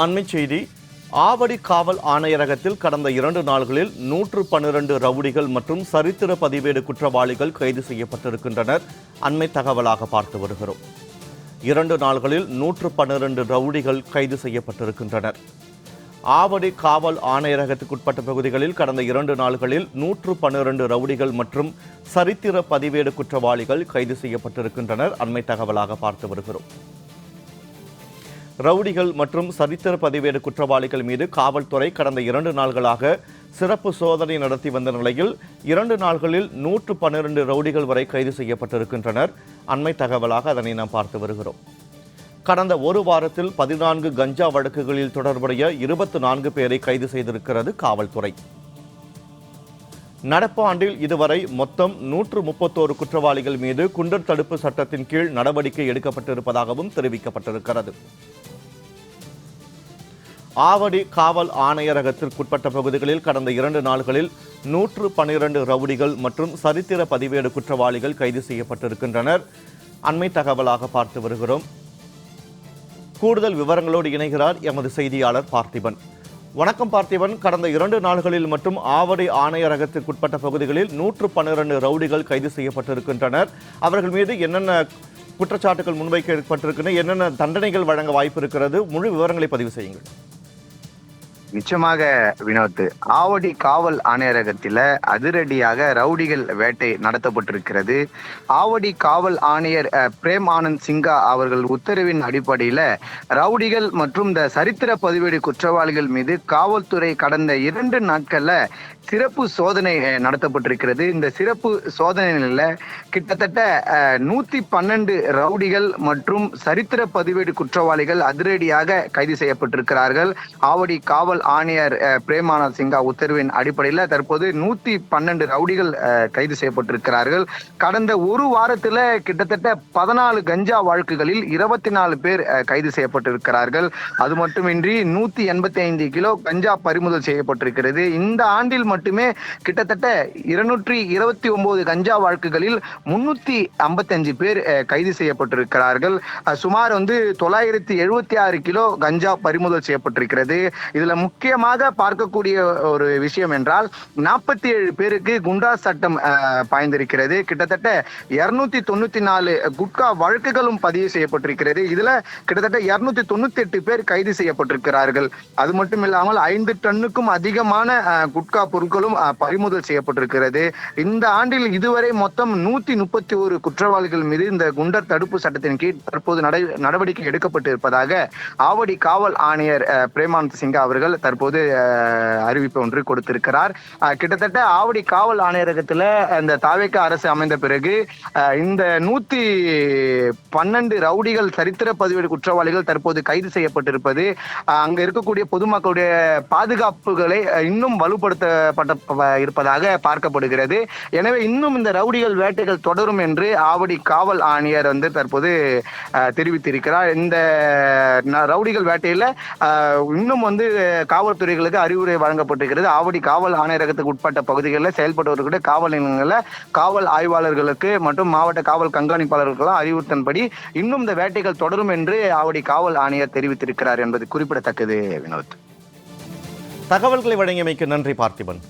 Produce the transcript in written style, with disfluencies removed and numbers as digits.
அண்மைச் செய்தி. ஆவடி காவல் ஆணையரகத்தில் கடந்த 2 நாள்களில் 112 ரவுடிகள் மற்றும் சரித்திர பதிவேடு குற்றவாளிகள் கைது செய்யப்பட்டிருக்கின்றனர். அண்மை தகவலாக பார்த்து வருகிறோம். 2 நாள்களில் 112 ரவுடிகள் கைது செய்யப்பட்டிருக்கின்றனர். ஆவடி காவல் ஆணையரகத்துக்குட்பட்ட பகுதிகளில் கடந்த 2 நாள்களில் 112 ரவுடிகள் மற்றும் சரித்திர பதிவேடு குற்றவாளிகள் கைது செய்யப்பட்டிருக்கின்றனர். அண்மை தகவலாக பார்த்து வருகிறோம். ரவுடிகள் மற்றும் சரித்திர பதிவேடு குற்றவாளிகள் மீது காவல்துறை கடந்த 2 நாள்களாக சிறப்பு சோதனை நடத்தி வந்த நிலையில் 2 நாள்களில் 112 ரவுடிகள் வரை கைது செய்யப்பட்டிருக்கின்றனர். அண்மை தகவலாக அதனை நாம் பார்த்து வருகிறோம். கடந்த ஒரு வாரத்தில் 14 கஞ்சா வழக்குகளில் தொடர்புடைய 24 பேரை கைது செய்திருக்கிறது காவல்துறை. நடப்பு ஆண்டில் இதுவரை மொத்தம் 131 குற்றவாளிகள் மீது குண்டர் தடுப்பு சட்டத்தின் கீழ் நடவடிக்கை எடுக்கப்பட்டிருப்பதாகவும் தெரிவிக்கப்பட்டிருக்கிறது. ஆவடி காவல் ஆணையரகத்திற்குட்பட்ட பகுதிகளில் கடந்த 2 நாள்களில் 112 ரவுடிகள் மற்றும் சரித்திர பதிவேடு குற்றவாளிகள் கைது செய்யப்பட்டிருக்கின்றனர். அண்மை தகவலாக பார்த்து வருகிறோம். கூடுதல் விவரங்களோடு இணைகிறார் எமது செய்தியாளர் பார்த்திபன். வணக்கம் பார்த்திபன். கடந்த 2 நாள்களில் மட்டும் ஆவடி ஆணையரகத்திற்குட்பட்ட பகுதிகளில் 112 ரவுடிகள் கைது செய்யப்பட்டிருக்கின்றனர். அவர்கள் மீது என்னென்ன குற்றச்சாட்டுகள் முன்வைக்கப்பட்டிருக்கின்றன, என்னென்ன தண்டனைகள் வழங்க வாய்ப்பு இருக்கிறது, முழு விவரங்களை பதிவு செய்யுங்கள். நிச்சயமாக வினோத், ஆவடி காவல் ஆணையரகத்தில் அதிரடியாக ரவுடிகள் வேட்டை நடத்தப்பட்டிருக்கிறது. ஆவடி காவல் ஆணையர் பிரேம் ஆனந்த் சிங்கா அவர்கள் உத்தரவின் அடிப்படையில் ரவுடிகள் மற்றும் இந்த சரித்திர பதிவேடு குற்றவாளிகள் மீது காவல்துறை கடந்த 2 நாட்கள்ல சிறப்பு சோதனை நடத்தப்பட்டிருக்கிறது. இந்த சிறப்பு சோதனையில் கிட்டத்தட்ட 112 ரவுடிகள் மற்றும் சரித்திர பதிவேடு குற்றவாளிகள் அதிரடியாக கைது செய்யப்பட்டிருக்கிறார்கள். ஆவடி காவல் ஆணையர் பிரேமானந்த் சிங்கா உத்தரவின் அடிப்படையில் தற்போது 112 ரவுடிகள் கைது செய்யப்பட்டிருக்கிறார்கள். கடந்த ஒரு வாரத்தில் கிட்டத்தட்ட 14 கஞ்சா வழக்குகளில் 24 பேர் கைது செய்யப்பட்டிருக்கிறார்கள். அது மட்டுமின்றி 185 கிலோ கஞ்சா பறிமுதல் செய்யப்பட்டிருக்கிறது. இந்த ஆண்டில் மட்டுமே கிட்டத்தட்ட 229 கஞ்சா வழக்குகளில் 355 பேர் கைது செய்யப்பட்டிருக்கிறார்கள். சுமார் 976 கிலோ கஞ்சா பறிமுதல் செய்யப்பட்டிருக்கிறது. இதுல முக்கியமாக பார்க்கக்கூடிய ஒரு விஷயம் என்றால் 47 பேருக்கு குண்டா சட்டம் பாய்ந்திருக்கிறது. கிட்டத்தட்ட 294 குட்கா வழக்குகளும் பதிவு செய்யப்பட்டிருக்கிறது. இதுல கிட்டத்தட்ட 298 பேர் கைது செய்யப்பட்டிருக்கிறார்கள். அது மட்டும் இல்லாமல் 5 டன்னுக்கும் அதிகமான குட்கா பொருட்களும் பறிமுதல் செய்யப்பட்டிருக்கிறது. இந்த ஆண்டில் இதுவரை மொத்தம் 131 குற்றவாளிகள் மீது இந்த குண்டர் தடுப்பு சட்டத்தின் கீழ் தற்போது நடவடிக்கை எடுக்கப்பட்டு இருப்பதாக ஆவடி காவல் ஆணையர் பிரேமானந்த் சிங்கா அவர்கள் தற்போது அறிவிப்பு ஒன்று கொடுத்திருக்கிறார். கிட்டத்தட்ட ஆவடி காவல் ஆணையரகத்துல இந்த தாவேக அரசு அமைந்த பிறகு இந்த 112 ரவுடிகள் சரித்திர பதிவேடு குற்றவாளிகள் தற்போது கைது செய்யப்பட்டிருப்பது அங்க இருக்கக்கூடிய பொதுமக்களுடைய பாதுகாப்புகளை இன்னும் வலுப்படுத்தப்பட்ட இருப்பதாக பார்க்கப்படுகிறது. எனவே இன்னும் இந்த ரவுடிகள் வேட்டைகள் தொடரும் என்று ஆவடி காவல் ஆணையர் தற்போது தெரிவித்திருக்கிறார். இந்த ரவுடிகள் வேட்டையில இன்னும் காவல்துறைகளுக்கு அறிவுரை வழங்கப்பட்டிருக்கிறது. ஆவடி காவல் ஆணையரகத்துக்கு உட்பட்ட பகுதிகளில் செயல்பட்டவர்களுடைய காவல் நிலையங்களில் காவல் ஆய்வாளர்களுக்கு மற்றும் மாவட்ட காவல் கண்காணிப்பாளர்களுக்கு அறிவுறுத்தன்படி இன்னும் இந்த வேட்டைகள் தொடரும் என்று ஆவடி காவல் ஆணையர் தெரிவித்திருக்கிறார் என்பது குறிப்பிடத்தக்கது. வினோத், தகவல்களை வழங்கியமைக்கு நன்றி பார்த்திபன்.